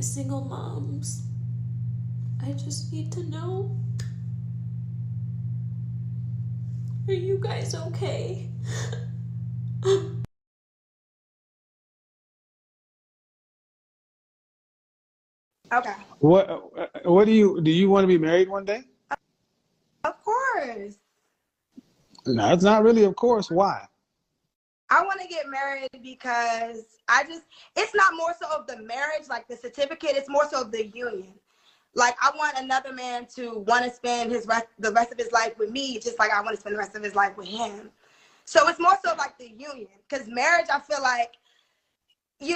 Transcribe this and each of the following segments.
single moms. I just need to know, are you guys okay? Okay. What do you want to be married one day? Of course. No, it's not really of course. Why? I want to get married because it's not more so of the marriage, like the certificate, it's more so of the union. Like, I want another man to want to spend the rest of his life with me, just like I want to spend the rest of his life with him. So it's more so like the union, because marriage, I feel like, you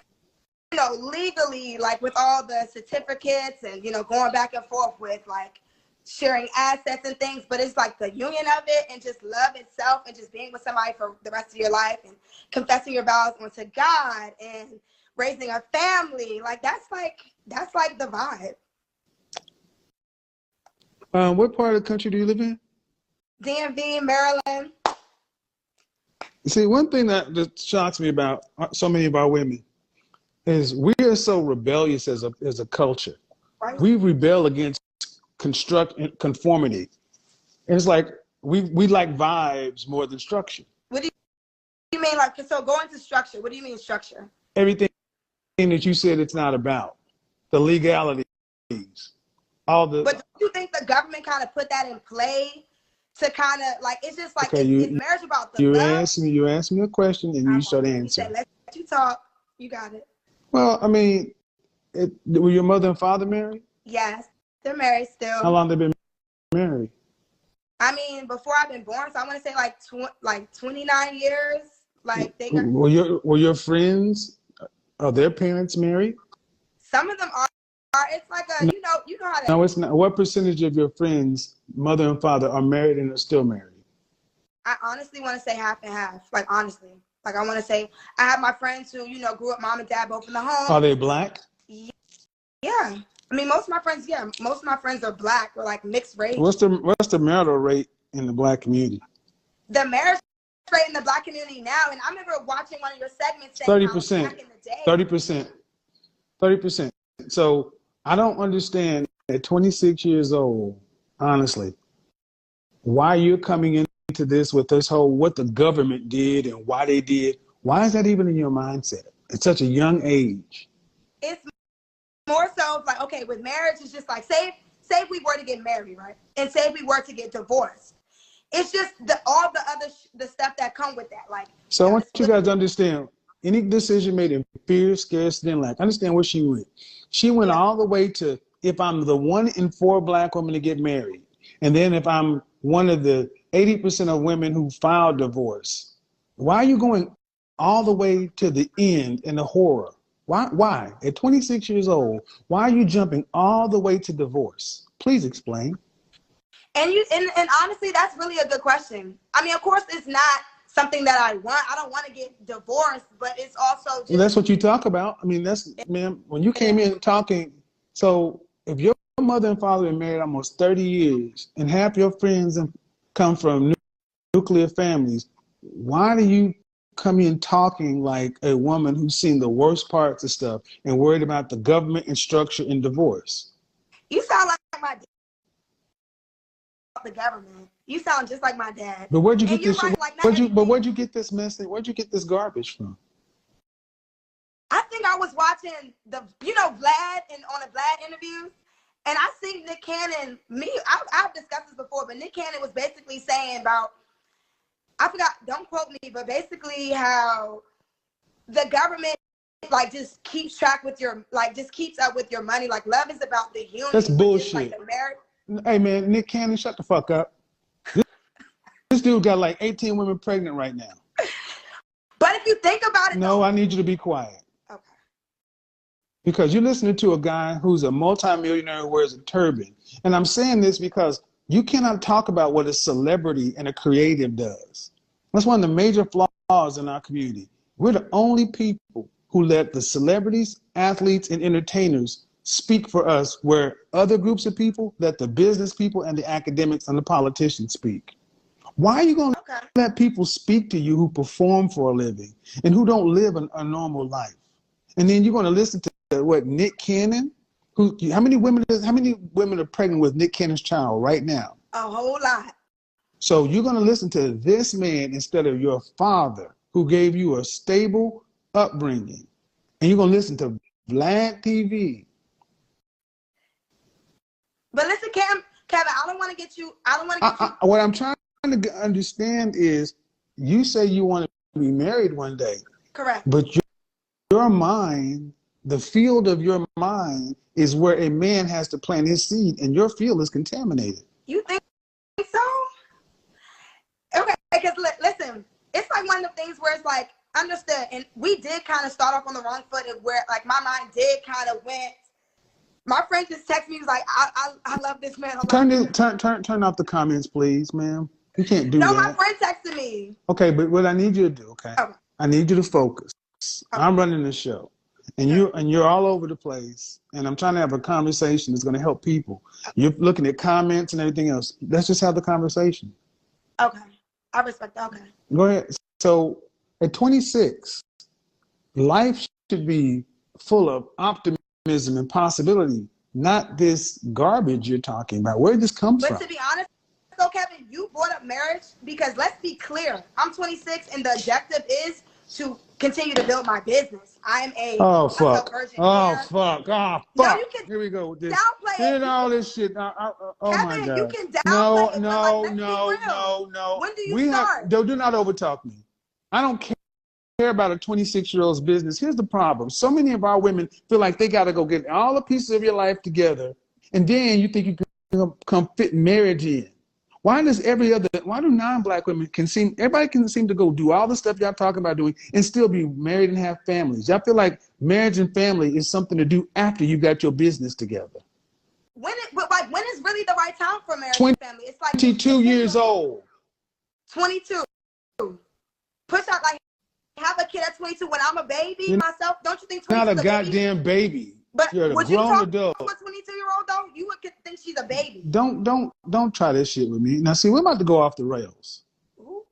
know, legally, like with all the certificates and, you know, going back and forth with like sharing assets and things, but it's like the union of it and just love itself and just being with somebody for the rest of your life and confessing your vows unto God and raising a family. Like that's like the vibe. What part of the country do you live in? DMV, Maryland. See, one thing that just shocks me about so many of our women is we are so rebellious as a culture. Right. We rebel against conformity. And it's like we like vibes more than structure. What do you mean? Like, so going to structure, what do you mean structure? Everything that you said it's not about. The legalities. But do you think the government kind of put that in play to kind of like, it's just like, okay, is marriage about the love? You asked me a question and you start answering. Let you talk. You got it. Well, I mean, were your mother and father married? Yes, they're married still. How long they been married? I mean, before I've been born, so I want to say like 29 years. Like they got. Were your friends? Are their parents married? Some of them are. It's like a you know how to. No, it's not. What percentage of your friends, mother and father, are married and are still married? I honestly want to say half and half. Like honestly, like I want to say I have my friends who grew up mom and dad both in the home. Are they black? Yeah. I mean, most of my friends are black or like mixed race. What's the marital rate in the black community? The marriage rate in the black community now, and I remember watching one of your segments saying 30%. back in the day. 30%. So I don't understand at 26 years old, honestly, why you're coming into this with this whole what the government did and why they did. Why is that even in your mindset at such a young age? It's more so like, okay, with marriage, it's just like, say if we were to get married, right? And say if we were to get divorced. It's just all the other the stuff that come with that. Like, so I want you guys to understand, any decision made in fear, scarcity, and lack. Understand where she went. She went all the way to, if I'm the 1 in 4 black women to get married, and then if I'm one of the 80% of women who filed divorce, why are you going all the way to the end in the horror? Why? At 26 years old, why are you jumping all the way to divorce? Please explain. And honestly, that's really a good question. I mean, of course, it's not something that I want. I don't want to get divorced, but it's also just... Well, that's what you talk about. I mean, ma'am, when you came in talking, so if your mother and father been married almost 30 years and half your friends come from nuclear families, why do you come in talking like a woman who's seen the worst parts of stuff and worried about the government and structure and divorce? You sound like my dad. The government. You sound just like my dad. But where'd you get this? Right, like, where'd you get this message? Where'd you get this garbage from? I think I was watching Vlad on the Vlad interviews, and I seen Nick Cannon. I've discussed this before, but Nick Cannon was basically saying about, I forgot, don't quote me, but basically how the government like just keeps track with your, like just keeps up with your money. Like love is about the union. That's bullshit. Like the marriage. Hey man, Nick Cannon, shut the fuck up. This dude got like 18 women pregnant right now. But if you think about it, no, I need you to be quiet. Okay. Because you're listening to a guy who's a multimillionaire who wears a turban. And I'm saying this because you cannot talk about what a celebrity and a creative does. That's one of the major flaws in our community. We're the only people who let the celebrities, athletes, and entertainers speak for us, where other groups of people let the business people and the academics and the politicians speak. Why are you going to let people speak to you who perform for a living and who don't live a normal life? And then you're going to listen to what, Nick Cannon? How many women are pregnant with Nick Cannon's child right now? A whole lot. So you're going to listen to this man instead of your father, who gave you a stable upbringing, and you're going to listen to Vlad TV. But listen, Kevin, I don't want to get you. What I'm trying to understand is, you say you want to be married one day. Correct. But your mind, the field of your mind, is where a man has to plant his seed, and your field is contaminated. You think so? Okay, because listen, it's like one of the things where it's like, understood, and we did kind of start off on the wrong foot of where, like, my mind did kind of went. My friend just texted me, he was like, I love this man. Turn off the comments, please, ma'am. You can't do that. No, my friend texted me. Okay, but what I need you to do, okay? I need you to focus. I'm running the show, and you're all over the place, and I'm trying to have a conversation that's going to help people. You're looking at comments and everything else. Let's just have the conversation. Okay, I respect that. Okay. Go ahead. So at 26, life should be full of optimism and possibility, not this garbage you're talking about. Where did this come from? But to be honest, so Kevin, you brought up marriage because, let's be clear, I'm 26 and the objective is to continue to build my business. I am a virgin. Fuck. No, you can Here we go with this. downplay Here's all this shit. Oh Kevin, my God. you can downplay it. No. When do you start? Do not overtalk me. I don't care about a 26-year-old's business. Here's the problem. So many of our women feel like they got to go get all the pieces of your life together, and then you think you can come fit marriage in. Why do non-black women everybody can seem to go do all the stuff y'all talking about doing and still be married and have families? Y'all feel like marriage and family is something to do after you got your business together. When is really the right time for marriage and family? It's like 22 years old. 22. Push out, like, have a kid at 22 when I'm a baby myself. Don't you think 22 not a goddamn baby? But you're a would grown you talk adult. to a 22-year-old though? You would think she's a baby. Don't try this shit with me. Now see, we're about to go off the rails. Ooh.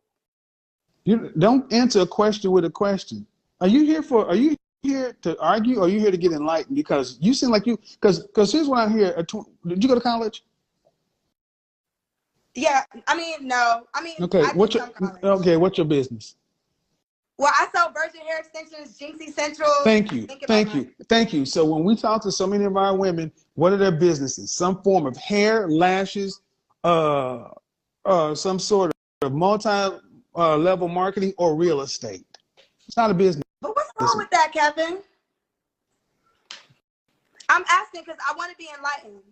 You don't answer a question with a question. Are you here to argue, or are you here to get enlightened? Because you seem like because here's what I hear. Did you go to college? Yeah, I mean, no. I mean, okay. What's your business? Well, I sell virgin hair extensions, Jinxie Central. Thank you. So when we talk to so many of our women, what are their businesses? Some form of hair, lashes, some sort of multi-level marketing, or real estate. It's not a business. But what's wrong with that, Kevin? I'm asking because I want to be enlightened.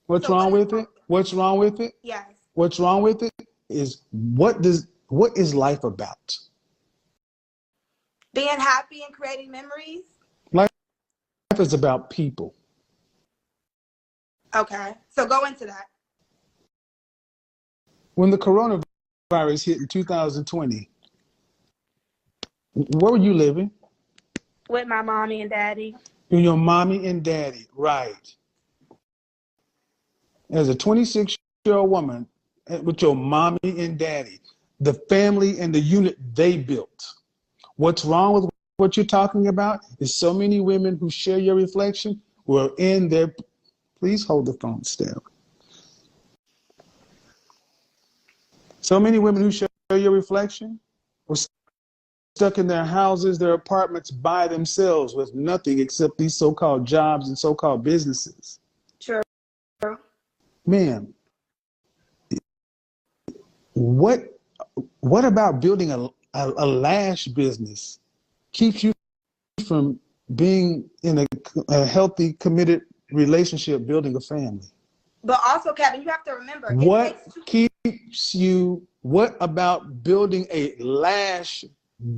What's wrong with it? What's wrong with it? Yes. What's wrong with it is what is life about? Being happy and creating memories. Life is about people. Okay, so go into that. When the coronavirus hit in 2020, where were you living? With my mommy and daddy. With your mommy and daddy, right. As a 26-year-old woman with your mommy and daddy, the family and the unit they built. What's wrong with what you're talking about is so many women who share your reflection were in their, please hold the phone still. So many women who share your reflection were stuck in their houses, their apartments by themselves with nothing except these so-called jobs and so-called businesses. Sure. Ma'am, what about building a lash business keeps you from being in a healthy, committed relationship, building a family? But also, Kevin, you have to remember. What about building a lash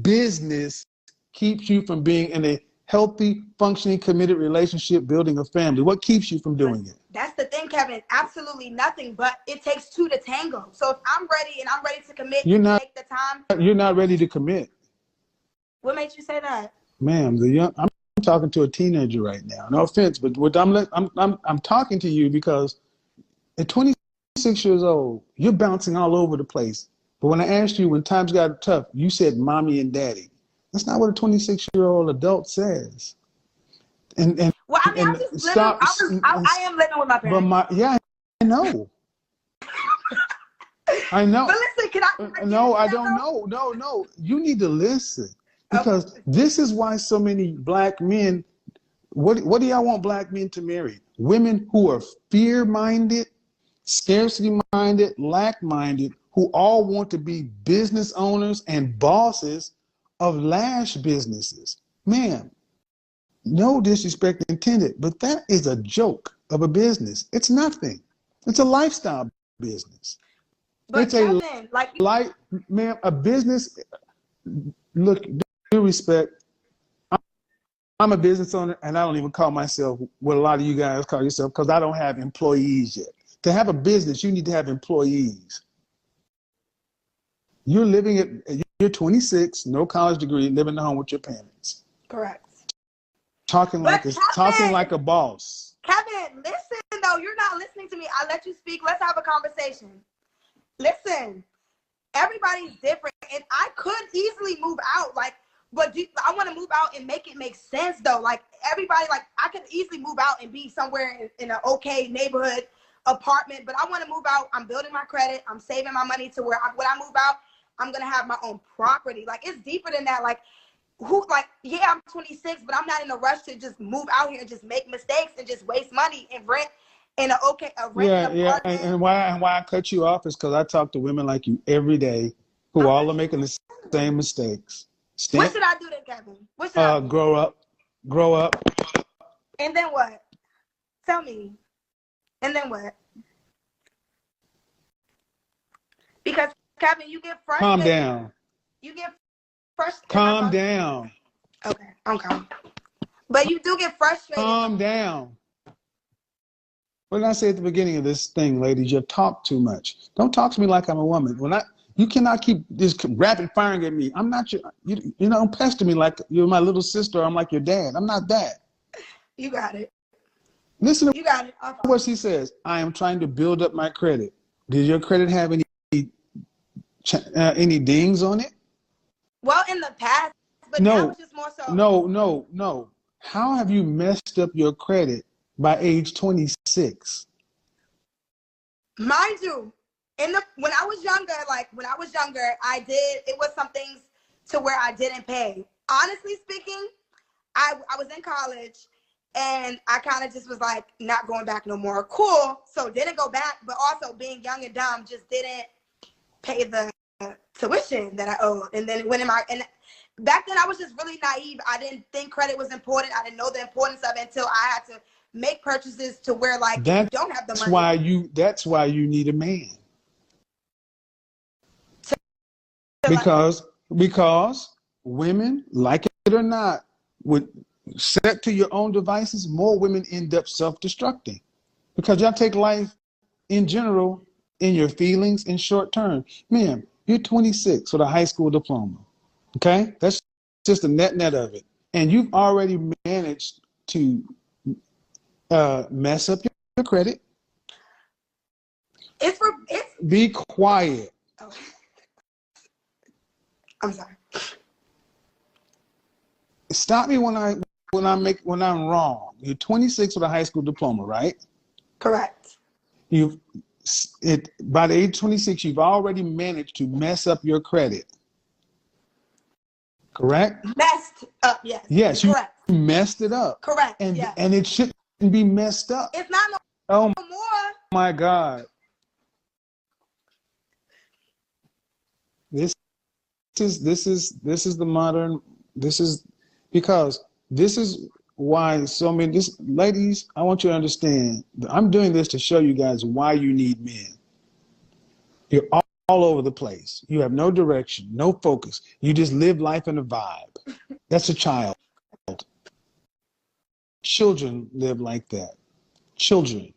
business keeps you from being in a healthy, functioning, committed relationship, building a family? What keeps you from doing it? That's the thing, Kevin. Absolutely nothing, but it takes two to tango. So if I'm ready and I'm ready to commit, take the time. You're not ready to commit. What made you say that? Ma'am, I'm talking to a teenager right now. No offense, but I'm talking to you because at 26 years old, you're bouncing all over the place. But when I asked you when times got tough, you said mommy and daddy. That's not what a 26-year-old adult says. And Well, I mean, I'm just stop. living. I am living with my parents. Yeah, I know. I know. But listen, can I No, I don't know. No. You need to listen, because this is why so many black men. What do y'all want black men to marry? Women who are fear-minded, scarcity-minded, lack-minded, who all want to be business owners and bosses of lash businesses. Ma'am, no disrespect intended, but that is a joke of a business. It's nothing. It's a lifestyle business. But It's Kevin, ma'am, a business. Look, due respect, I'm a business owner, and I don't even call myself what a lot of you guys call yourself, because I don't have employees yet. To have a business, you need to have employees. You're 26, no college degree, living at home with your parents. Correct. Talking like a boss. Kevin, listen though, you're not listening to me. I let you speak. Let's have a conversation. Listen, everybody's different, and I could easily move out, but I want to move out and make it make sense though. Like everybody, I could easily move out and be somewhere in an okay neighborhood apartment, but I want to move out. I'm building my credit. I'm saving my money to where when I move out, I'm gonna have my own property. Like it's deeper than that. Yeah, I'm 26, but I'm not in a rush to just move out here and just make mistakes and just waste money and rent in an apartment. Yeah. And why I cut you off is because I talk to women like you every day who all are making the same mistakes. What should I do then, Kevin? What should I do? Grow up. And then what? Tell me. And then what? Because Kevin, you get frustrated. Calm down. You get frustrated. Calm down. Okay, I'm calm. But you do get frustrated. Calm down. What did I say at the beginning of this thing, ladies? You talk too much. Don't talk to me like I'm a woman. You cannot keep this rapid firing at me. I'm not you don't pester me like you're my little sister or I'm like your dad. I'm not that. You got it. Listen to you got it. what she says. I am trying to build up my credit. Did your credit have any dings on it? Well, in the past, but now it's just more so. No. How have you messed up your credit by age 26? Mind you, when I was younger, it was some things to where I didn't pay. Honestly speaking, I was in college and I kind of just was like not going back no more. Cool. So didn't go back, but also being young and dumb, just didn't pay the tuition that I owed. And then and back then I was just really naive. I didn't think credit was important. I didn't know the importance of it until I had to make purchases to where you don't have the money. That's why you need a man. Because women, like it or not, would set to your own devices, more women end up self-destructing. Because y'all take life in general in your feelings in short term. Ma'am, you're 26 with a high school diploma. Okay? That's just the net of it. And you've already managed to mess up your credit. Be quiet. Oh. I'm sorry. Stop me when I'm wrong. You're 26 with a high school diploma, right? Correct. By the age of 26, you've already managed to mess up your credit. Correct? Messed up, yes. Yes, you messed it up. Correct. And it shouldn't be messed up. It's not no more. My God. This is the modern. This is why so many ladies. I want you to understand. I'm doing this to show you guys why you need men. You're all over the place. You have no direction, no focus. You just live life in a vibe. That's a child. Children live like that. Children.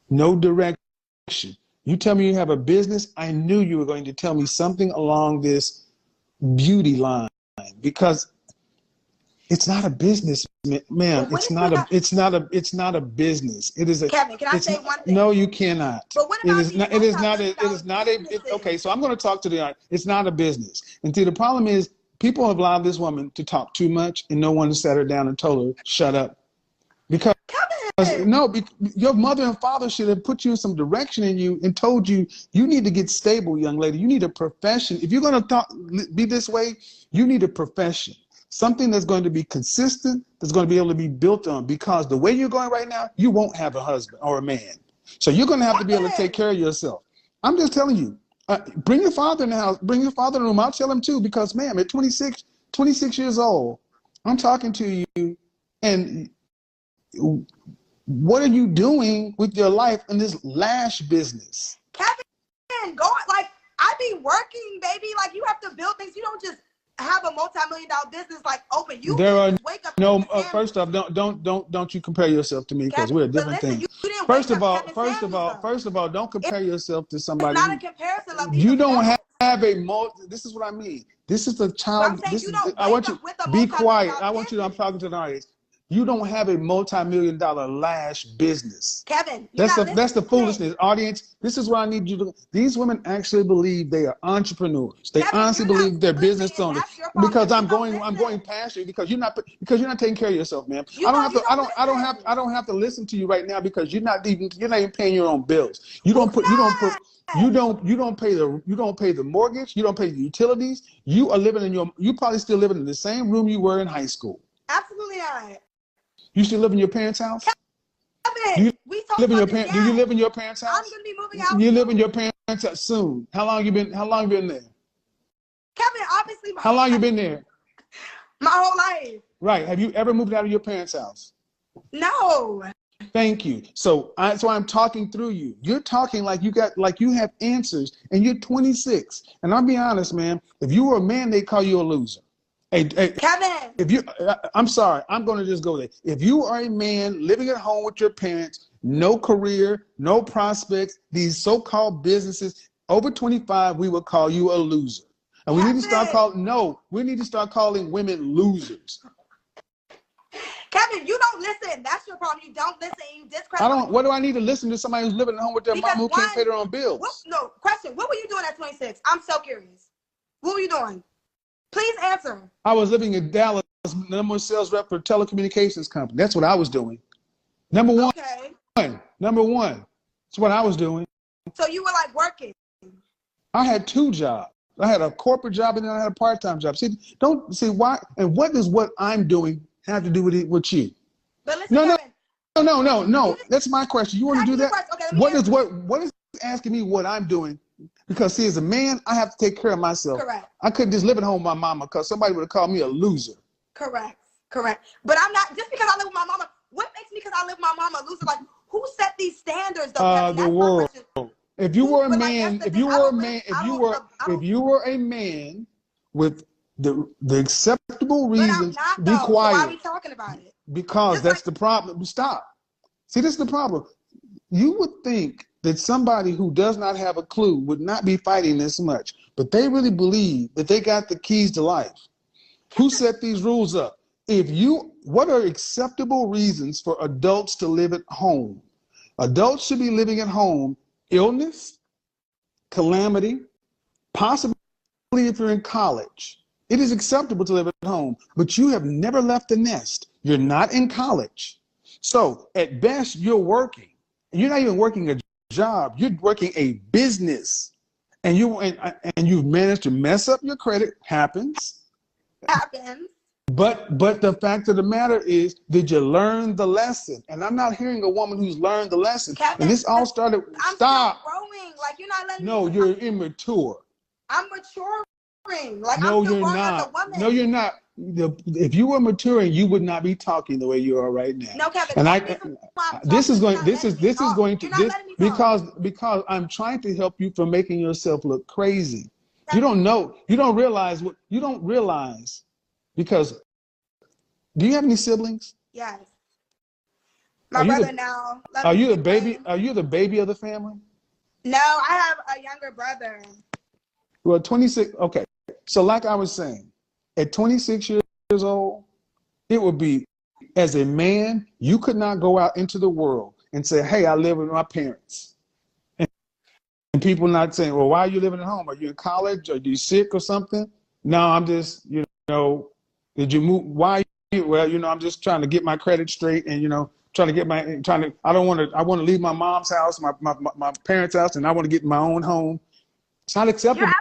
No direction. You tell me you have a business, I knew you were going to tell me something along this beauty line, because it's not a business, ma'am. It's not a business. It is a. Kevin, can I say one thing? No, you cannot. But what about it is not a. Okay, so I'm going to talk to the. It's not a business. And see, the problem is People have allowed this woman to talk too much, and no one sat her down and told her, shut up. Because no, your mother and father should have put you in some direction in you and told you, you need to get stable, young lady. You need a profession. If you're going to be this way, you need a profession. Something that's going to be consistent, that's going to be able to be built on, because the way you're going right now, you won't have a husband or a man. So you're going to have to be able to take care of yourself. I'm just telling you, bring your father in the house, bring your father in the room. I'll tell him too, because ma'am, at 26 years old, I'm talking to you, and what are you doing with your life in this lash business? Kevin, go, like, I be working, baby. Like, you have to build things. You don't just have a multi-million-dollar business like open. You there are wake up. No. First off, don't you compare yourself to me, because we're a different thing. First of all, don't compare yourself to somebody. It's not a comparison. Like, you don't have a This is what I mean. This is the child. I want you to be quiet. I want you to. I'm talking to the audience. You don't have a multi-million-dollar lash business. Kevin, that's the foolishness. Audience, this is what I need you to. These women actually believe they are entrepreneurs. They honestly believe they're business owners. Because I'm going past you, because you're not taking care of yourself, man. I don't have to listen to you right now, because you're not even paying your own bills. You don't pay the mortgage. You don't pay the utilities. You probably still living in the same room you were in high school. Absolutely not. You still live in your parents' house? Do you live in your parents' house? I'm gonna be moving out. You live in your parents' house soon. How long you been there? Kevin, obviously. How long you been there? My whole life. Right. Have you ever moved out of your parents' house? No. Thank you. So that's why I'm talking through you. You're talking like you have answers, and you're 26. And I'll be honest, man. If you were a man, they'd call you a loser. Hey, Kevin. I'm sorry, I'm going to just go there. If you are a man living at home with your parents, no career, no prospects, these so-called businesses, over 25, we would call you a loser. And we need to start calling women losers. Kevin, you don't listen. That's your problem. You don't listen. You discredit. What do I need to listen to somebody who's living at home with their mom who can't pay their own bills? Question. What were you doing at 26? I'm so curious. What were you doing? Please answer. I was living in Dallas, number one sales rep for a telecommunications company. That's what I was doing. Number one. That's what I was doing. So you were like working. I had 2 jobs. I had a corporate job, and then I had a part-time job. Why? And what does what I'm doing have to do with you? But listen, no. That's my question. You want to do that? Okay, what is asking me what I'm doing? Because see, as a man, I have to take care of myself. Correct. I couldn't just live at home with my mama, because somebody would have called me a loser. Correct. But I'm not, just because I live with my mama, what makes me, because I live with my mama, a loser? Like, who set these standards though? The world. If you were a man, if you were a man with the acceptable reasons, be quiet. So why are we talking about it? Because that's the problem. Stop. See, this is the problem. You would think that somebody who does not have a clue would not be fighting this much, but they really believe that they got the keys to life. Who set these rules up? What are acceptable reasons for adults to live at home? Adults should be living at home. Illness, calamity, possibly if you're in college. It is acceptable to live at home, but you have never left the nest. You're not in college. So at best, you're working. And you're not even working a job. You're working a business. And you've managed to mess up your credit. Happens. But the fact of the matter is, did you learn the lesson? And I'm not hearing a woman who's learned the lesson. Kevin, and this all started. I'm Stop. still growing. Like, you're not letting me. No, you're immature. I'm maturing. Like, no, I'm still you're growing not. as a woman. No, you're not. If you were maturing, you would not be talking the way you are right now. No, Kevin. Because I'm trying to help you from making yourself look crazy. You don't know. You don't realize. Because, do you have any siblings? Yes. My brother now. Are you the baby? Are you the baby of the family? No, I have a younger brother. Well, 26. Okay. So like I was saying, at 26 years old, it would be, as a man, you could not go out into the world and say, hey, I live with my parents. And people not saying, well, why are you living at home? Are you in college? Are you sick or something? No, I'm just, know, did you move? Why? Well, you know, I'm just trying to get my credit straight, and you know, I don't want to. I want to leave my mom's house, my parents' house, and I want to get my own home. It's not acceptable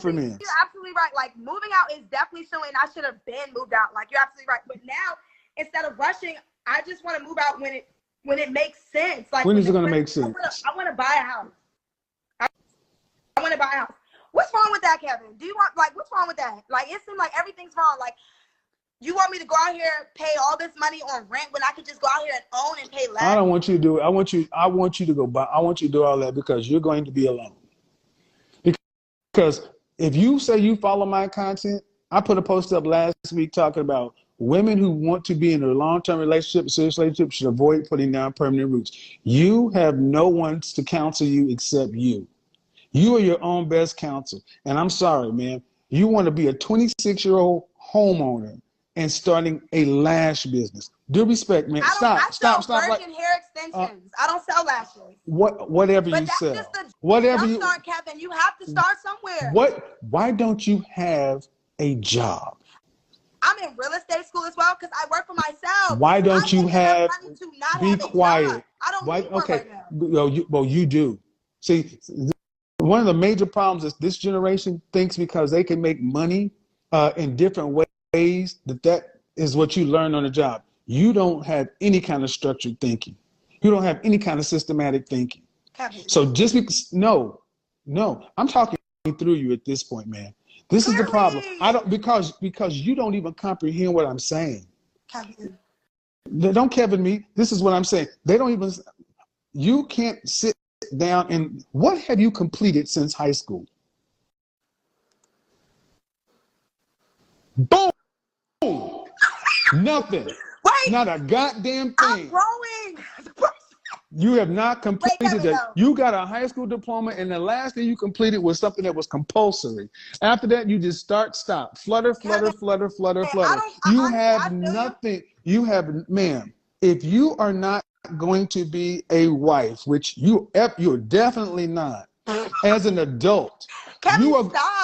for men. You're absolutely right. Like, moving out is definitely something I should have been moved out. Like, you're absolutely right. But now, instead of rushing, I just want to move out when it makes sense. Like, when is it going to make sense? I want to buy a house. I want to buy a house. What's wrong with that, Kevin? Do you want, like, what's wrong with that? Like, it seems like everything's wrong. Like, you want me to go out here and pay all this money on rent when I could just go out here and own and pay less? I don't want you to do it. I want you to go buy. I want you to do all that because you're going to be alone. Because if you say you follow my content, I put a post up last week talking about women who want to be in a long-term relationship, serious relationship, should avoid putting down permanent roots. You have no one to counsel you except you. You are your own best counsel. And I'm sorry, man. You want to be a 26-year-old homeowner and starting a lash business. Due respect, man. I Stop. virgin hair extensions. I don't sell lashes. Whatever but you that's sell. Just the whatever you start, Kevin. You have to start somewhere. Why don't you have a job? I'm in real estate school as well because I work for myself. Why don't you have? Be quiet. I don't need work right now. Well, you do. See, one of the major problems is this generation thinks because they can make money in different ways that is what you learn on the job. You don't have any kind of structured thinking. You don't have any kind of systematic thinking. Kevin. So just because no, I'm talking through you at this point, man. This is the problem. I don't because you don't even comprehend what I'm saying. Kevin. Don't Kevin me. This is what I'm saying. They don't even. You can't sit down and what have you completed since high school? Boom. Nothing. Wait. Not a goddamn thing. I'm growing. You have not completed that. You got a high school diploma, and the last thing you completed was something that was compulsory. After that, you just stop. Flutter. You have nothing. You have, ma'am, if you are not going to be a wife, which you're definitely not, as an adult,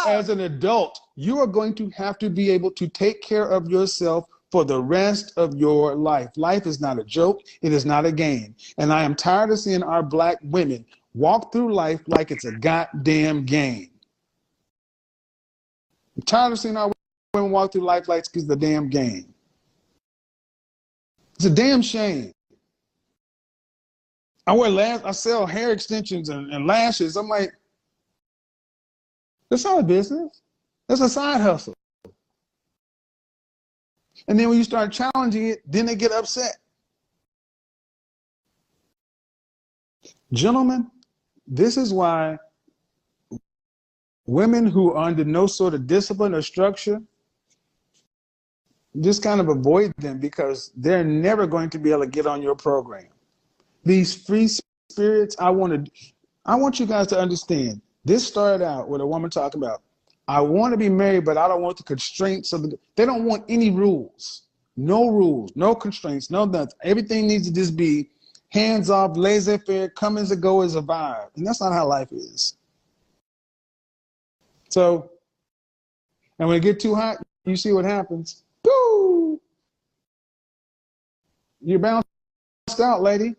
as an adult, you are going to have to be able to take care of yourself for the rest of your life. Life is not a joke. It is not a game. And I am tired of seeing our black women walk through life like it's a goddamn game. I'm tired of seeing our women walk through life like it's a damn game. It's a damn shame. I sell hair extensions and lashes. I'm like, that's not a business. That's a side hustle. And then when you start challenging it, then they get upset. Gentlemen, this is why women who are under no sort of discipline or structure, just kind of avoid them because they're never going to be able to get on your program. These free spirits, I want you guys to understand. This started out with a woman talking about, I want to be married, but I don't want the constraints of they don't want any rules. No rules, no constraints, no nothing. Everything needs to just be hands off, laissez-faire, come as it go as a vibe. And that's not how life is. So, and when it gets too hot, you see what happens. Boo! You're bounced out, lady.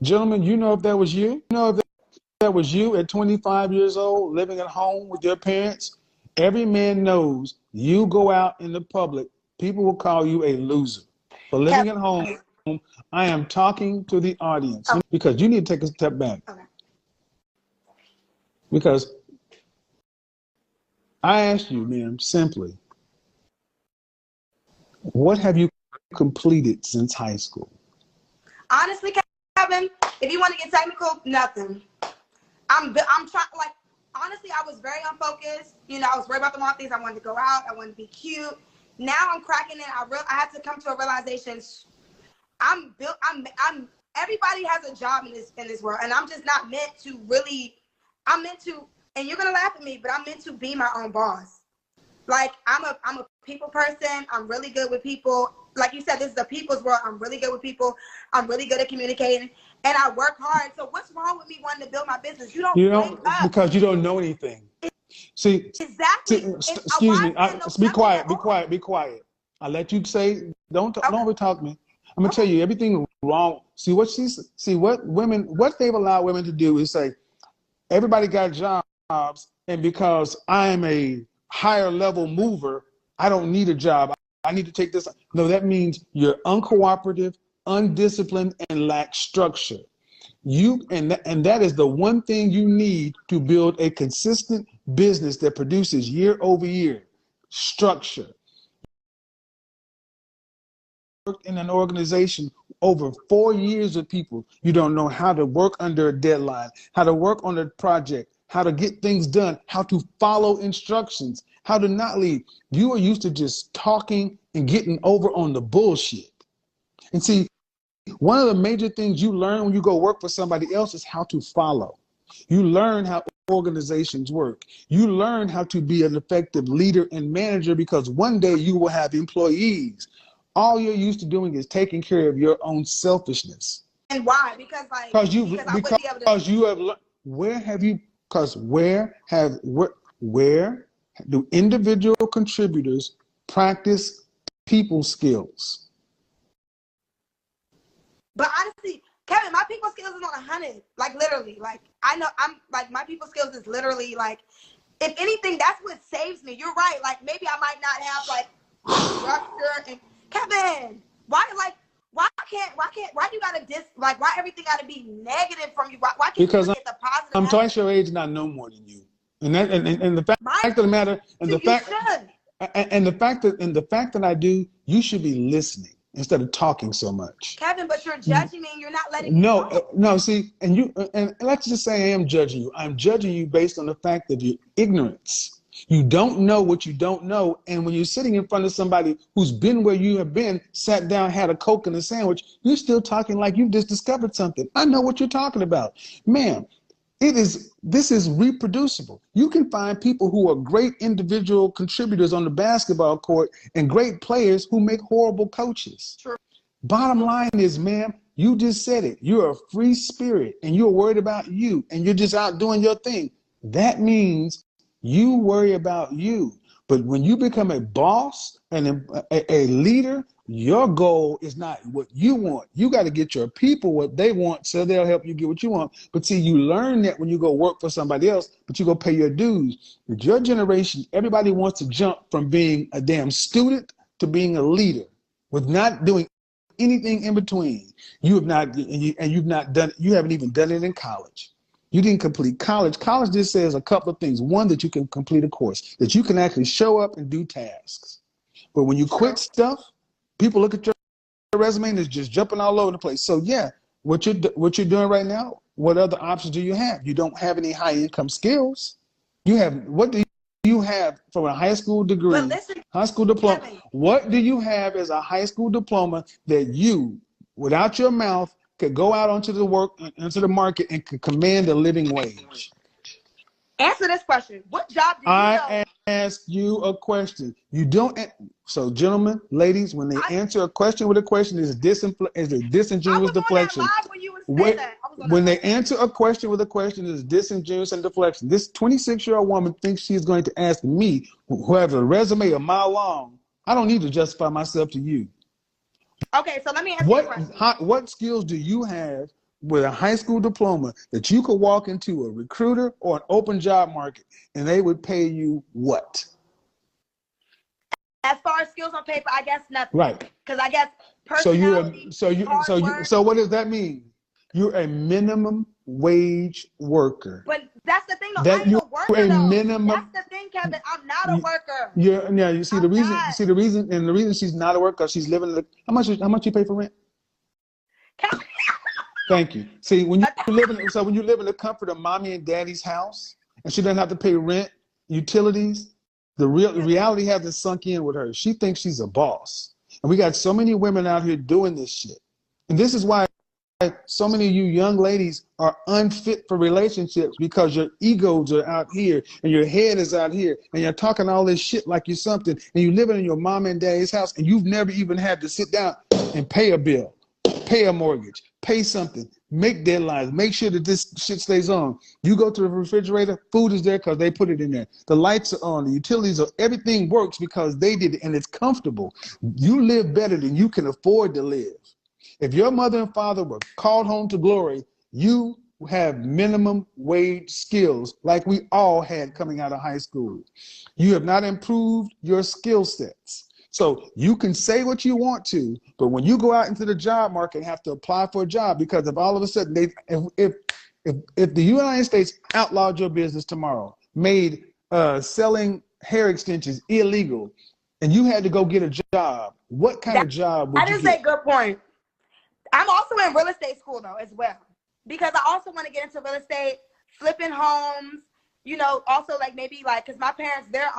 Gentlemen, you know if that was you? You know if that was you at 25 years old, living at home with your parents? Every man knows you go out in the public, people will call you a loser. For living at home, I am talking to the audience because you need to take a step back. Okay. Because I asked you, ma'am, simply, what have you completed since high school? Honestly, Kevin, if you want to get technical, nothing. I'm trying, like, honestly, I was very unfocused. You know, I was worried about the wrong things. I wanted to go out. I wanted to be cute. Now I'm cracking it. I had to come to a realization. Everybody has a job in this world, and I'm just not meant to really. I'm meant to, and you're gonna laugh at me, but I'm meant to be my own boss. Like, I'm a people person. I'm really good with people. Like you said, this is a people's world. I'm really good with people. I'm really good at communicating, and I work hard. So what's wrong with me wanting to build my business? You don't wake up. Because you don't know anything. See, Exactly. excuse me. Be quiet. Be quiet. Be quiet. I let you say. Don't over talk me. I'm gonna tell you everything wrong. See what what they've allowed women to do is say, everybody got jobs, and because I'm a higher level mover, I don't need a job. I need to take this. No, that means you're uncooperative, undisciplined, and lack structure. And that is the one thing you need to build a consistent business that produces year over year. Structure. Worked in an organization over 4 years with people. You don't know how to work under a deadline, how to work on a project, how to get things done, how to follow instructions, how to not lead. You are used to just talking and getting over on the bullshit. And see, one of the major things you learn when you go work for somebody else is how to follow. You learn how organizations work. You learn how to be an effective leader and manager, because one day you will have employees. All you're used to doing is taking care of your own selfishness. And why? Because you have learned. Where do individual contributors practice people skills? But honestly, Kevin, my people skills is on 100. Like literally, like I know I'm like my people skills is literally like, if anything, that's what saves me. You're right. Like maybe I might not have like structure and Kevin, why you gotta why everything gotta be negative from you? Why can't because you look at the positive? I'm twice your age and I know more than you. And the fact of the matter, and the fact that I do, you should be listening instead of talking so much. Kevin, but you're judging me and you're not letting me talk. No, see, and let's just say I am judging you. I'm judging you based on the fact of your ignorance. You don't know what you don't know. And when you're sitting in front of somebody who's been where you have been, sat down, had a Coke and a sandwich, you're still talking like you've just discovered something. I know what you're talking about. Ma'am, this is reproducible. You can find people who are great individual contributors on the basketball court and great players who make horrible coaches. Sure. Bottom line is, ma'am, you just said it. You're a free spirit and you're worried about you and you're just out doing your thing. That means you worry about you. But when you become a boss and a leader, your goal is not what you want. You got to get your people what they want so they'll help you get what you want. But see, you learn that when you go work for somebody else, but you go pay your dues. With your generation, everybody wants to jump from being a damn student to being a leader with not doing anything in between. You haven't even done it in college. You didn't complete college. College just says a couple of things. One, that you can complete a course, that you can actually show up and do tasks. But when you quit stuff, people look at your resume and it's just jumping all over the place. So yeah, what you're doing right now, what other options do you have? You don't have any high income skills. What do you have from a high school degree, high school diploma? Kevin. What do you have as a high school diploma that you, without your mouth, could go out into the market and could command a living wage? Answer this question. What job do you know? I ask you a question. You don't. So, gentlemen, ladies, when they answer a question with a question, is a disingenuous deflection. When they answer a question with a question, is disingenuous and deflection. This 26-year-old woman thinks she's going to ask me, who has a resume a mile long. I don't need to justify myself to you. Okay, so let me ask you a question. What skills do you have with a high school diploma that you could walk into a recruiter or an open job market and they would pay you what? As far as skills on paper, I guess nothing. Right. Because I guess personality. So what does that mean? You're a minimum wage worker. But that's the thing, though. I'm a worker, That's the thing, Kevin. I'm not a worker. You see the reason, and the reason she's not a worker, she's living in the, how much you pay for rent? Thank you. See, when you live in the comfort of mommy and daddy's house, and she doesn't have to pay rent, utilities, the reality hasn't sunk in with her. She thinks she's a boss. And we got so many women out here doing this shit. And this is why so many of you young ladies are unfit for relationships, because your egos are out here and your head is out here and you're talking all this shit like you're something, and you living in your mom and daddy's house and you've never even had to sit down and pay a bill, pay a mortgage, pay something, make deadlines, make sure that this shit stays on. You go to the refrigerator, food is there because they put it in there. The lights are on, the utilities are, everything works because they did it and it's comfortable. You live better than you can afford to live. If your mother and father were called home to glory, you have minimum wage skills like we all had coming out of high school. You have not improved your skill sets. So you can say what you want to, but when you go out into the job market and have to apply for a job, because if all of a sudden if the United States outlawed your business tomorrow, made selling hair extensions illegal, and you had to go get a job, what kind of job would you get? That is a good point. I'm also in real estate school though as well, because I also want to get into real estate, flipping homes. You know, also like maybe like, cause my parents, they're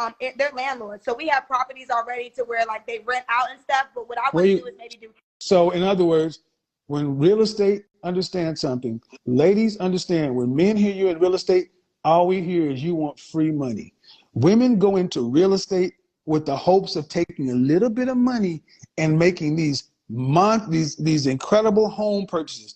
landlords, so we have properties already to where like they rent out and stuff. But what I want to do is maybe do. So in other words, when real estate understands something, ladies understand when men hear you in real estate, all we hear is you want free money. Women go into real estate with the hopes of taking a little bit of money and making these incredible home purchases.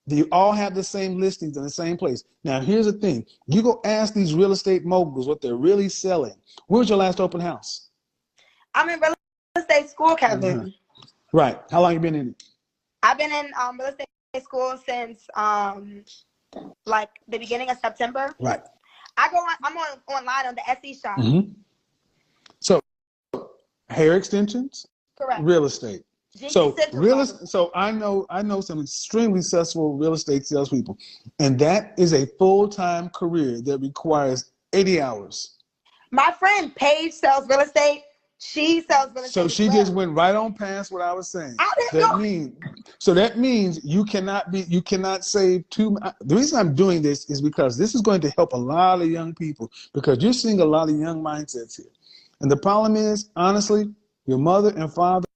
You all have the same listings in the same place. Now, here's the thing. You go ask these real estate moguls what they're really selling. When was your last open house? I'm in real estate school, Kevin. Uh-huh. Right. How long you been in it? I've been in real estate school since like the beginning of September. Right. I'm online on the SE shop. Mm-hmm. So, hair extensions? Correct. Real estate. So I know some extremely successful real estate salespeople, and that is a full-time career that requires 80 hours. My friend Paige sells real estate. She sells real estate. So she just went right on past what I was saying. That means you cannot save too. The reason I'm doing this is because this is going to help a lot of young people, because you're seeing a lot of young mindsets here, and the problem is, honestly, your mother and father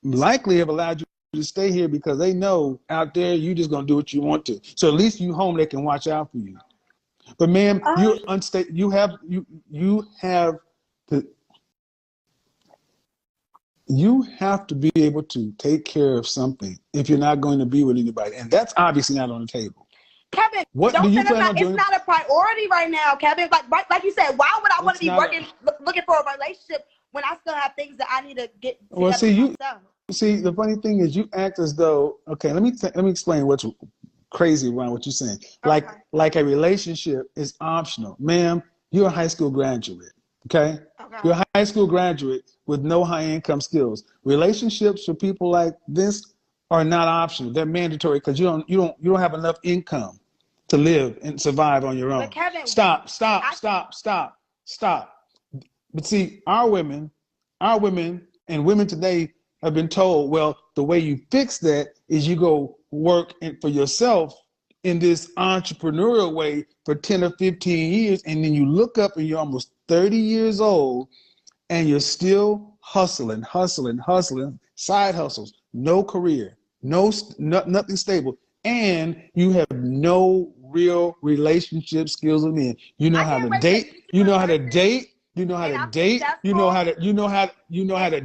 likely have allowed you to stay here because they know out there you just gonna do what you want to. So at least you home, they can watch out for you. But ma'am, you're unstable. You have to be able to take care of something if you're not going to be with anybody, and that's obviously not on the table. Kevin, what do you plan on doing? It's not a priority right now, Kevin. Like you said, why would I want to be looking for a relationship when I still have things that I need to get together myself? See, the funny thing is, you act as though, okay, let me explain what's crazy around what you're saying. Okay. Like a relationship is optional. Ma'am, you're a high school graduate, okay? You're a high school graduate with no high income skills. Relationships for people like this are not optional. They're mandatory because you don't have enough income to live and survive on your own. But Kevin, stop. But see, our women and women today have been told, well, the way you fix that is you go work for yourself in this entrepreneurial way for 10 or 15 years, and then you look up and you're almost 30 years old and you're still hustling, side hustles, no career, nothing stable, and you have no real relationship skills with men. You know how to date, you know how to date, you know how to date, you know how to date, you know how to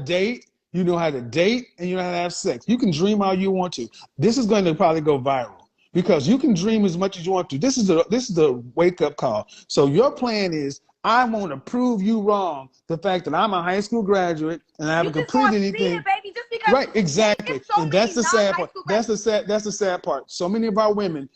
date, and you know how to have sex. You can dream all you want to. This is going to probably go viral because you can dream as much as you want to. This is the wake up call. So your plan is, I want to prove you wrong. The fact that I'm a high school graduate and I haven't completed anything. Baby, just because right, exactly. And that's the sad part. That's the sad part. So many of our women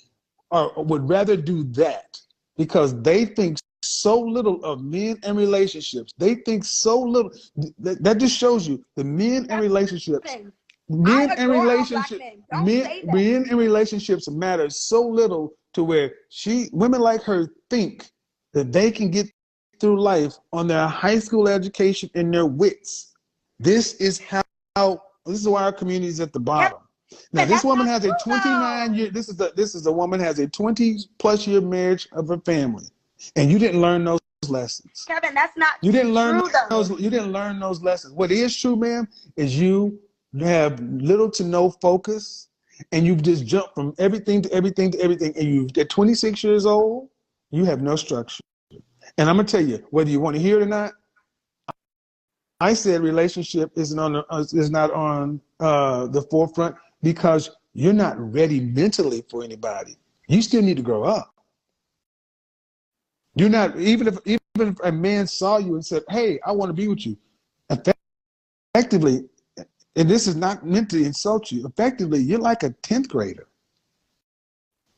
would rather do that because they think so little of men and relationships. They think so little. That just shows you the men and relationships. Men and relationships matter so little to where women like her think that they can get through life on their high school education and their wits. This is why our community is at the bottom. Now, this woman has a 29-year. This is a woman has a 20+ year marriage of her family. And you didn't learn those lessons. Kevin, that's not you didn't learn true, those. You didn't learn those lessons. What is true, ma'am, is you have little to no focus, and you've just jumped from everything to everything to everything. And at 26 years old, you have no structure. And I'm gonna tell you, whether you want to hear it or not, I said relationship is not on the forefront because you're not ready mentally for anybody. You still need to grow up. You're not, even if a man saw you and said, "Hey, I want to be with you," effectively, and this is not meant to insult you, effectively, you're like a 10th grader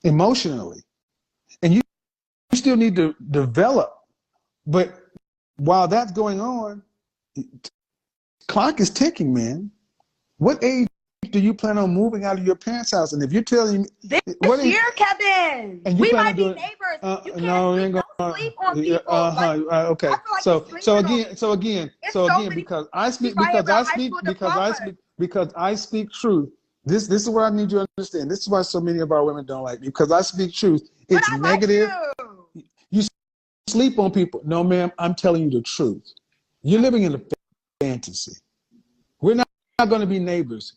emotionally, and you still need to develop. But while that's going on, clock is ticking, man. What age do you plan on moving out of your parents' house? And if you're telling me this what year, Kevin, and you we plan might on be doing, neighbors. You can't no, you ain't don't sleep on people. okay. I feel like So you're so sleeping on again, so again, It's so so again, many because I speak, people out here because I with high speak, school because I diplomas. speak, because I speak truth. This is what I need you to understand. This is why so many of our women don't like me, because I speak truth. But It's I negative. like you. You sleep on people. No, ma'am, I'm telling you the truth. You're living in a fantasy. We're not going to be neighbors.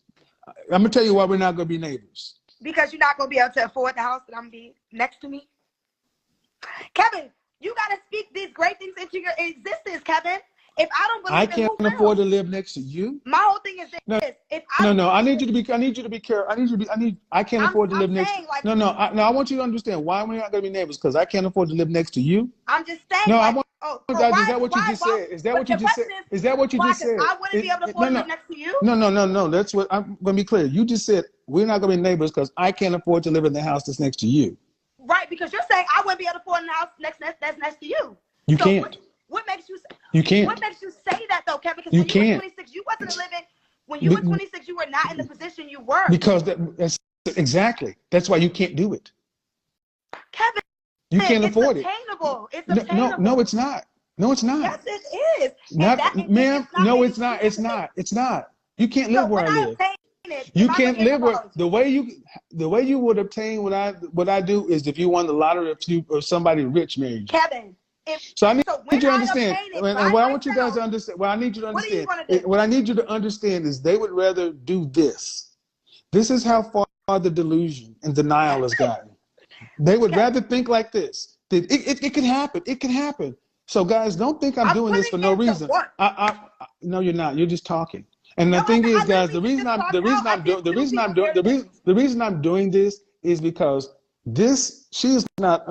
I'm going to tell you why we're not going to be neighbors. Because you're not going to be able to afford the house that I'm going to be next to me. Kevin, you got to speak these great things into your existence, Kevin. If I don't believe I it, can't who will? afford to live next to you. My whole thing is this. No, if I need you to be careful. I can't afford to live next to you. like, I want you to understand why we're not going to be neighbors, because I can't afford to live next to you. I'm just saying. No, like, I want. Is that what you just said? Is that what you just said? Is that what you just said? I wouldn't be able to afford to live next to you. No. That's what I'm going to be clear. You just said we're not going to be neighbors because I can't afford to live in the house that's next to you. Right, because you're saying I wouldn't be able to afford in the house that's next to you. You can't. What makes you? You can't. What makes you say that though, Kevin? Because you when can't. you were 26, you wasn't living. When you were 26, you were not in the position you were. Because that's exactly. That's why you can't do it. Kevin, you can't afford it. It's attainable. No, it's not. No, it's not. Yes, it is. Ma'am, no, it's not. It's not. It's not. You can't live where I live. You can't live where the way you would obtain what I do is if you won the lottery or somebody rich married you. Kevin. So I need you to understand, and what I want you guys to understand, what I need you to understand, what I need you to understand is they would rather do this. This is how far the delusion and denial has gotten. They would rather think like this. It can happen. It can happen. So guys, don't think I'm doing this for no reason. No, you're not. You're just talking. And the thing is, guys, the reason I'm doing this is because she is not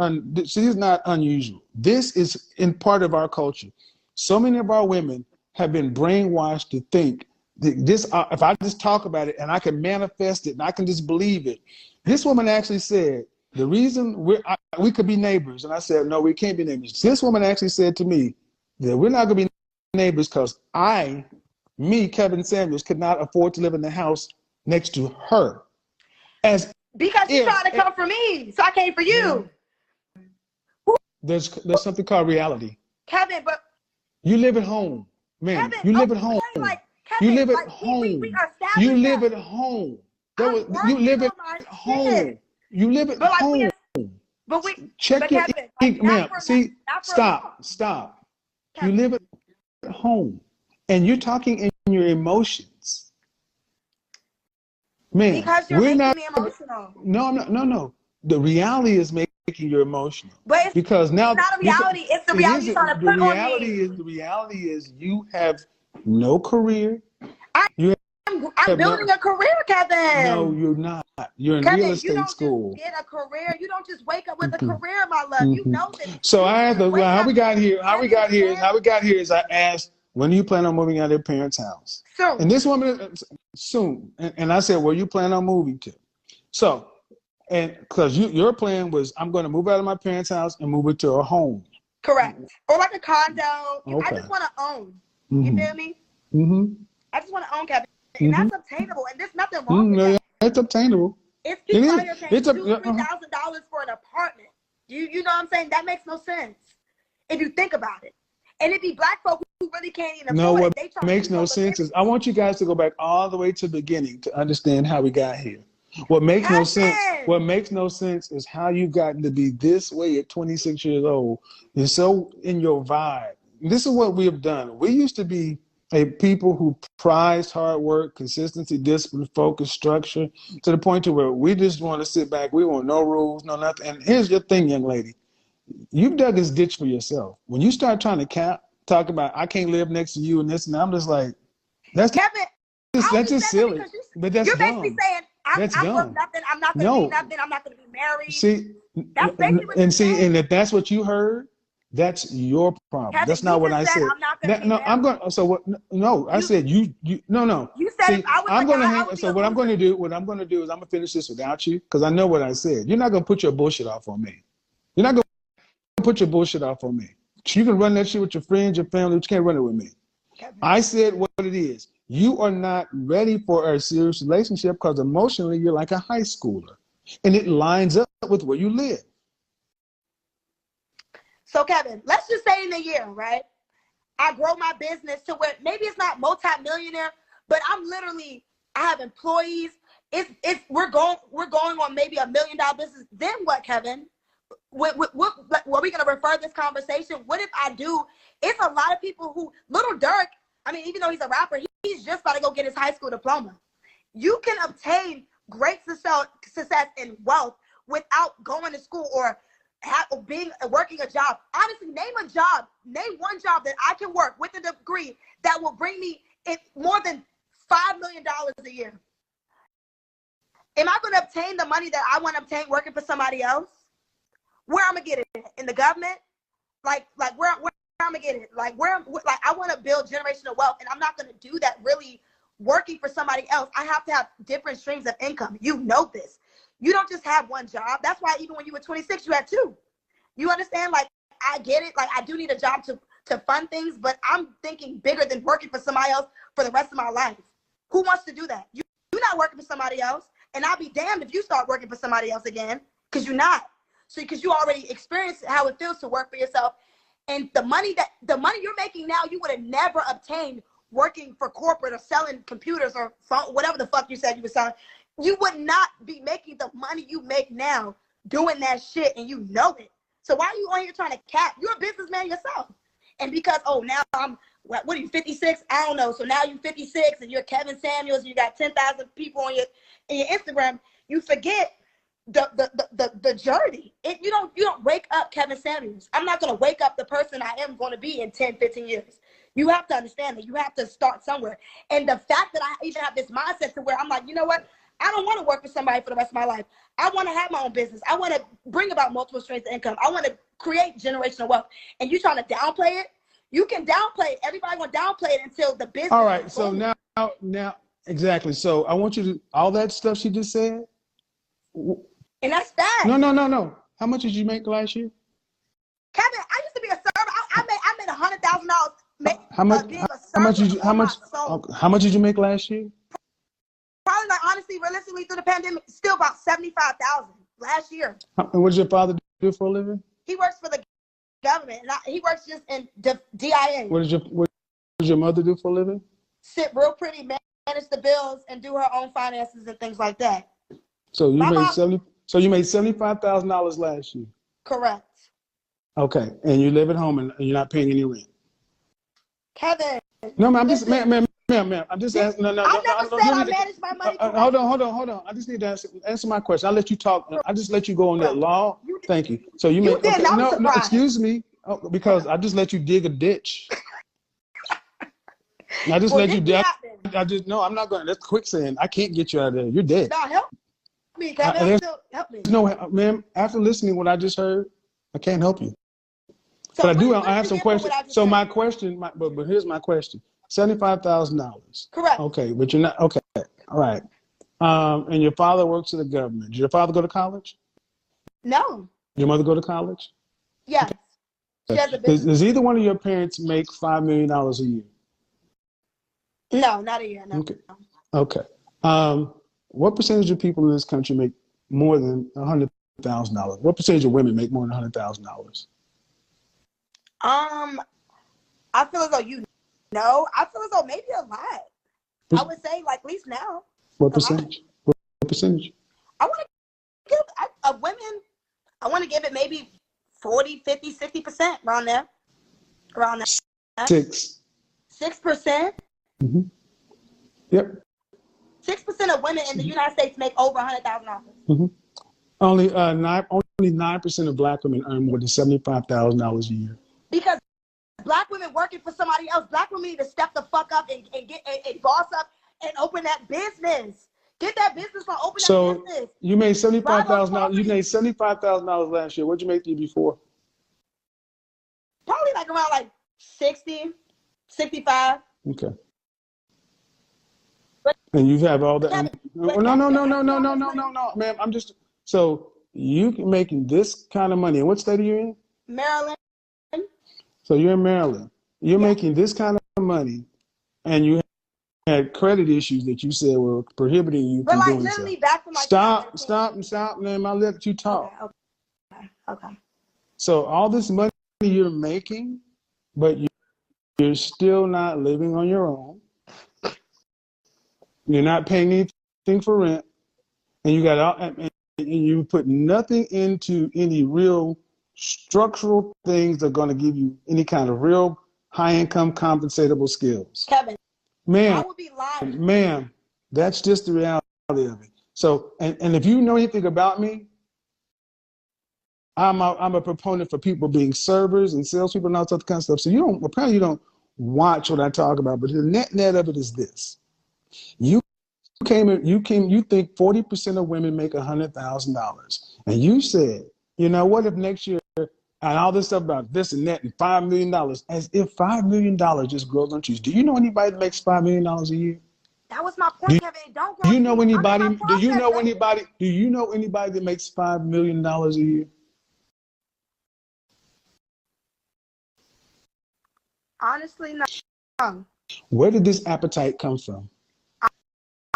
unusual. This is in part of our culture. So many of our women have been brainwashed to think this. If I just talk about it and I can manifest it and I can just believe it. This woman actually said the reason we could be neighbors, and I said no, we can't be neighbors. This woman actually said to me that we're not going to be neighbors because me, Kevin Samuels, could not afford to live in the house next to her. Because you tried to come for me, so I came for you. There's something called reality. Kevin, but you live at home, man. Kevin, you live at home. Kevin, you live at home. You live at home. You live at home. You live at home. Check your ma'am. See, stop. Kevin. You live at home. And you're talking in your emotions. Man, because you're making me emotional. No, I'm not. No. The reality is making you emotional. But it's because now it's not a reality. It's the reality you're trying to put on me. The reality is you have no career. I'm building a career, Kevin. No, you're not. You're in real estate school. You don't just get a career. You don't just wake up with a career, my love. You know this. So I have how we got here is I asked, when do you plan on moving out of your parents' house? Soon. And this woman, soon. And I said, where you plan on moving to? So, and because your plan was, I'm going to move out of my parents' house and move it to a home. Correct. Or like a condo. Okay. I just want to own. You feel me? I just want to own, Kevin. And that's obtainable. And there's nothing wrong with that. It's obtainable. If people out here paying $2,000, $3,000 for an apartment, you know what I'm saying? That makes no sense if you think about it. And it be black folk who really can't even afford it. What makes no sense is I want you guys to go back all the way to the beginning to understand how we got here. What makes no sense is how you've gotten to be this way at 26 years old. You're so in your vibe. This is what we have done. We used to be a people who prized hard work, consistency, discipline, focus, structure, to the point to where we just want to sit back. We want no rules, no nothing. And here's your thing, young lady. You've dug this ditch for yourself. When you start trying to cap, talk about I can't live next to you and this and that. I'm just like, that's just silly. But that's you're dumb. basically saying I'm worth nothing. I'm not going to be nothing. I'm not going to be married. See, that's basically what and if that's what you heard, that's your problem. Kevin, that's not what I said. I'm not going to be no, married. I'm going. So what? No, I said you. No. You said if I was I'm a going to guy, hang. So what I'm going to do? What I'm going to do is I'm going to finish this without you because I know what I said. You're not going to put your bullshit off on me. You're not going to put your bullshit off on me. You can run that shit with your friends, your family, but you can't run it with me. Kevin. I said what it is. You are not ready for a serious relationship because emotionally you're like a high schooler, and it lines up with where you live. So Kevin, let's just say in a year, right? I grow my business to where maybe it's not multi-millionaire, but I have employees. We're going on maybe $1 million business. Then what, Kevin? Were we gonna refer this conversation? What if I do? It's a lot of people who Little Dirk. I mean, even though he's a rapper, he's just about to go get his high school diploma. You can obtain great success and wealth without going to school or working a job. Honestly, name one job that I can work with a degree that will bring me more than $5 million a year. Am I going to obtain the money that I want to obtain working for somebody else? Where I'm gonna get it? In the government? Like where I'm gonna get it? Like I want to build generational wealth, and I'm not gonna do that really working for somebody else. I have to have different streams of income. You know this. You don't just have one job. That's why even when you were 26, you had two. You understand? Like, I get it. Like, I do need a job to fund things, but I'm thinking bigger than working for somebody else for the rest of my life. Who wants to do that? You're not working for somebody else, and I'll be damned if you start working for somebody else again, because you're not. So, because you already experienced how it feels to work for yourself, and the money you're making now, you would have never obtained working for corporate or selling computers or phone, whatever the fuck you said you were selling. You would not be making the money you make now doing that shit, and you know it. So why are you on here trying to cap? You're a businessman yourself. And because, now what are you, 56? I don't know. So now you're 56 and you're Kevin Samuels, and you got 10,000 people on your Instagram. You forget the journey. You don't wake up Kevin Samuels. I'm not going to wake up the person I am going to be in 10, 15 years. You have to understand that you have to start somewhere. And the fact that I even have this mindset to where I'm like, you know what? I don't want to work for somebody for the rest of my life. I want to have my own business. I want to bring about multiple streams of income. I want to create generational wealth. And you trying to downplay it? You can downplay it. Everybody will downplay it until the business. All right. So now, exactly. So I want you to, all that stuff she just said. And that's bad. No. How much did you make last year? Kevin, I used to be a server. I made $100,000. How much did you make last year? Probably, like, honestly, realistically, through the pandemic, still about $75,000 last year. And what does your father do for a living? He works for the government. He works just in DIA. What does your mother do for a living? Sit real pretty, manage the bills, and do her own finances and things like that. So you made $75,000 last year. Correct. Okay, and you live at home and you're not paying any rent. Kevin. No, ma'am. Ma'am, I'm just asking. No. I never said I manage my money. Hold on. I just need to answer my question. I'll let you talk. I'll just let you go on that law. Thank you. So you made. Okay, no, excuse me, because I just let you dig a ditch. I just let you dig. I'm not going. That's quicksand. I can't get you out of there. You're dead. No, help me, Kevin. Help me. No, ma'am. After listening to what I just heard, I can't help you. So but I have some questions. So my question, but here's my question. $75,000. Correct. Okay, but you're not, okay, all right. And your father works in the government. Did your father go to college? No. Your mother go to college? Yes. Okay. She has a business. Does either one of your parents make $5 million a year? No, not a year, no. Okay. What percentage of people in this country make more than $100,000? What percentage of women make more than $100,000? I feel as though I feel as though maybe a lot. I would say, like, at least now. What percentage? What percentage? I want to give women, I want to give it maybe 40, 50, 60% around there. Around that. 6%? Mm-hmm. Yep. 6% of women in the United States make over $100,000. Mm-hmm. Only 9% of Black women earn more than $75,000 a year. Because Black women working for somebody else. Black women need to step the fuck up and get and boss up and open that business. Get that business or open that business. You made $75,000. You made $75,000 last year. What'd you make the year before? Probably like around like 60, 65. Okay. And you have all that. No, ma'am. I'm just, so you making this kind of money. And what state are you in? Maryland. So you're in Maryland. You're making this kind of money, and you had credit issues that you said were prohibiting you from doing literally so. back from like Stop, ma'am. I'll let you talk. Okay. So all this money you're making, but you're still not living on your own. You're not paying anything for rent, and you put nothing into any real structural things that are going to give you any kind of real high-income compensatable skills. Kevin, ma'am, I would be lying. Ma'am, that's just the reality of it. So, and if you know anything about me, I'm a proponent for people being servers and salespeople and all sorts of kind of stuff. So apparently you don't watch what I talk about, but the net of it is this. You think 40% of women make $100,000. And you said, you know, what if next year, and all this stuff about this and that and $5 million, as if $5 million just grows on trees. Do you know anybody that makes $5 million a year? That was my point, Kevin. Don't Do you know anybody that makes $5 million a year? Honestly, no. Where did this appetite come from?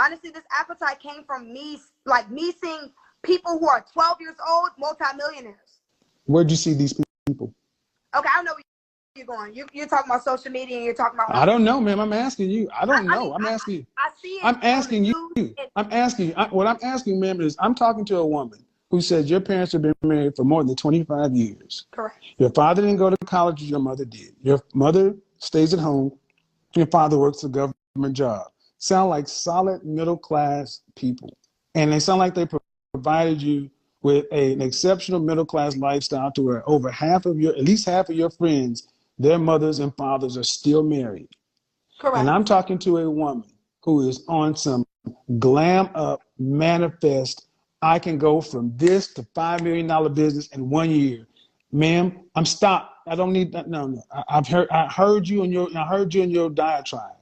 Honestly, this appetite came from me seeing people who are 12 years old, multimillionaires. Where'd you see these people? Okay, I don't know where you're going. You're talking about social media and you're talking about... I don't know, ma'am. I'm asking you. I don't know. I'm asking you. I see it. I'm asking you. I'm asking you. What I'm asking, ma'am, is I'm talking to a woman who said your parents have been married for more than 25 years. Correct. Your father didn't go to college as your mother did. Your mother stays at home. Your father works a government job. Sound like solid middle-class people. And they sound like they provided you with an exceptional middle-class lifestyle to where at least half of your friends, their mothers and fathers are still married. Correct. And I'm talking to a woman who is on some glam up, manifest, I can go from this to $5 million business in 1 year. Ma'am, I'm stopped. I don't need that. No. I heard you in your diatribe.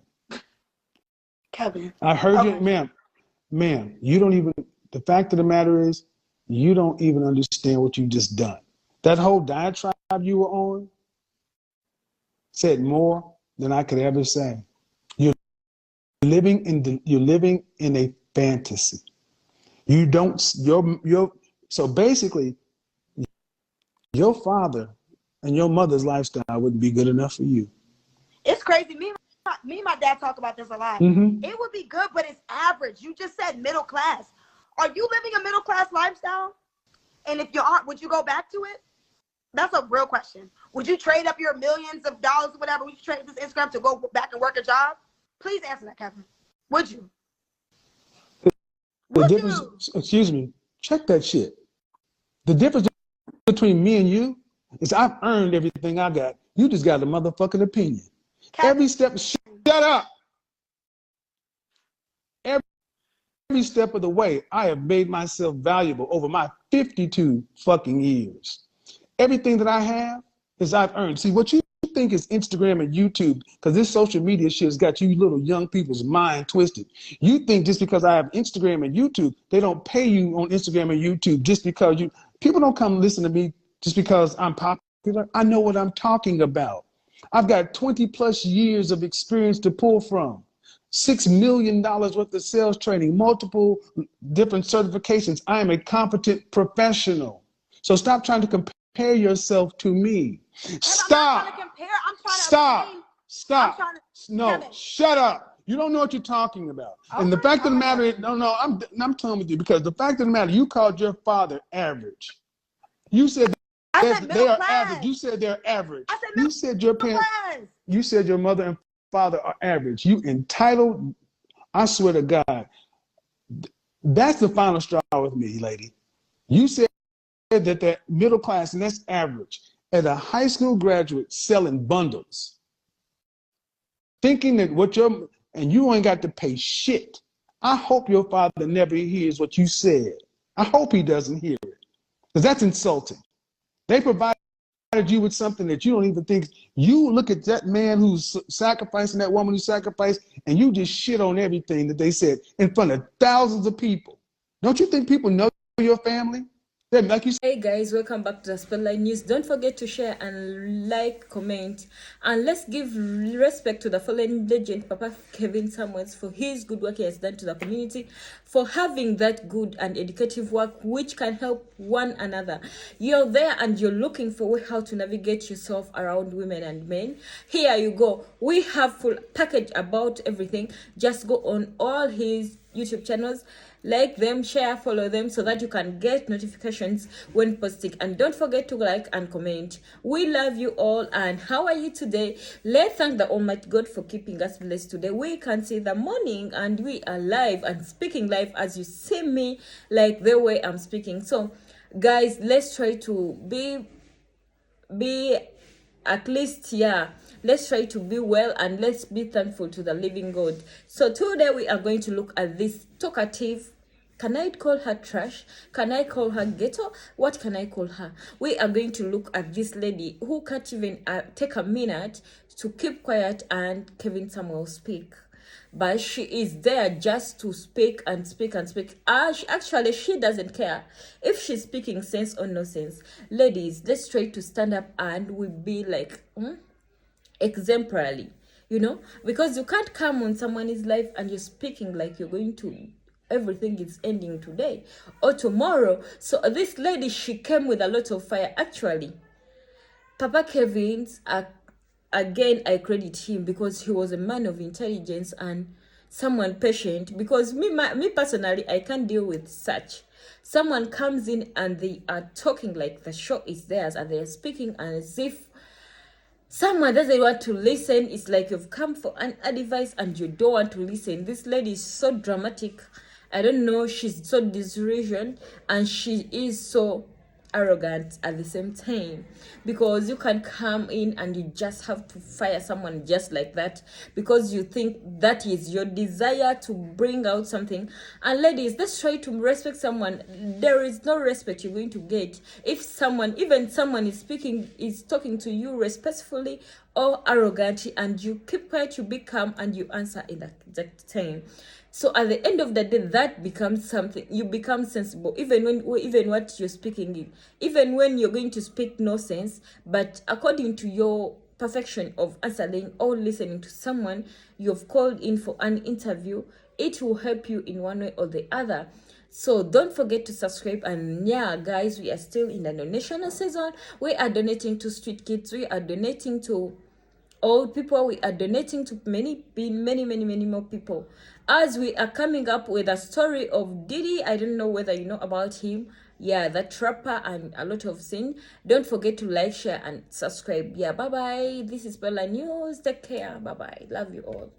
Kevin. I heard you, ma'am, you don't even, the fact of the matter is, you don't even understand what you just done. That whole diatribe you were on said more than I could ever say. You're living in a fantasy. So basically, your father and your mother's lifestyle wouldn't be good enough for you. It's crazy. Me and my dad talk about this a lot. Mm-hmm. It would be good, but it's average. You just said middle class. Are you living a middle class lifestyle? And if you aren't, would you go back to it? That's a real question. Would you trade up your millions of dollars or whatever? Would you trade this Instagram to go back and work a job? Please answer that, Kevin. Would you? Excuse me, check that shit. The difference between me and you is I've earned everything I got. You just got a motherfucking opinion. Kevin. Every step, shut up. Every step of the way, I have made myself valuable over my 52 fucking years. Everything that I have is I've earned. See, what you think is Instagram and YouTube, because this social media shit has got you little young people's mind twisted. You think just because I have Instagram and YouTube, they don't pay you on Instagram and YouTube just because people don't come listen to me just because I'm popular. I know what I'm talking about. I've got 20 plus years of experience to pull from. $6 million worth of sales training, multiple different certifications. I am a competent professional. So stop trying to compare yourself to me. Stop. Stop. No, shut up. You don't know what you're talking about. And the fact of the matter is, I'm telling with you, because the fact of the matter, you called your father average. You said they are average. You said they're average. You said your parents. You said your mother and father are average. You entitled. I swear to God, that's the final straw with me, lady. You said that they're middle class and that's average. at a high school graduate selling bundles, thinking that what you're, and you ain't got to pay shit. I hope your father never hears what you said. I hope he doesn't hear it, because that's insulting. They provided you with something that you don't even think. You look at that man who's sacrificing, that woman who sacrificed, and you just shit on everything that they said in front of thousands of people. Don't you think people know your family? Like you said, hey guys, welcome back to the Spotlight News. Don't forget to share and like, comment, and let's give respect to the fallen legend Papa Kevin Samuels for his good work he has done to the community, for having that good and educative work which can help one another. You're there and you're looking for how to navigate yourself around women and men. Here you go. We have full package about everything. Just go on all his YouTube channels, like them, share, follow them so that you can get notifications when posting. And don't forget to like and comment. We love you all. And how are you today? Let's thank the Almighty God for keeping us blessed today. We can see the morning and we are live and speaking live as you see me, like the way I'm speaking. So guys, let's try to be at least, yeah, let's try to be well and let's be thankful to the living God. So today we are going to look at this talkative, can I call her trash? Can I call her ghetto? What can I call her? We are going to look at this lady who can't even take a minute to keep quiet and Kevin Samuel speak. But she is there just to speak and speak and speak. Actually, she doesn't care if she's speaking sense or no sense. Ladies, let's try to stand up and we be like exemplarily, you know, because you can't come on someone's life and you're speaking like you're going to, everything is ending today or tomorrow. So this lady, she came with a lot of fire. Actually, Papa Kevin's again, I credit him because he was a man of intelligence and someone patient. Because me personally, I can't deal with such. Someone comes in and they are talking like the show is theirs and they are speaking as if someone doesn't want to listen. It's like you've come for an advice and you don't want to listen. This lady is so dramatic. I don't know. She's so disillusioned and she is so arrogant at the same time, because you can come in and you just have to fire someone just like that because you think that is your desire to bring out something. And ladies, let's try to respect someone. There is no respect you're going to get if someone, even someone is talking to you respectfully or arrogantly, and you keep quiet, you be calm and you answer in that exact time. So at the end of the day, that becomes something, you become sensible, even what you're speaking in, even when you're going to speak no sense, but according to your perfection of answering or listening to someone you've called in for an interview, it will help you in one way or the other. So don't forget to subscribe. And yeah, guys, we are still in the donational season. We are donating to street kids, we are donating to old people, we are donating to many more people, as we are coming up with a story of Diddy. I don't know whether you know about him. Yeah, that rapper, and a lot of sin. Don't forget to like, share and subscribe. Yeah, bye bye. This is Bella News. Take care. Bye bye. Love you all.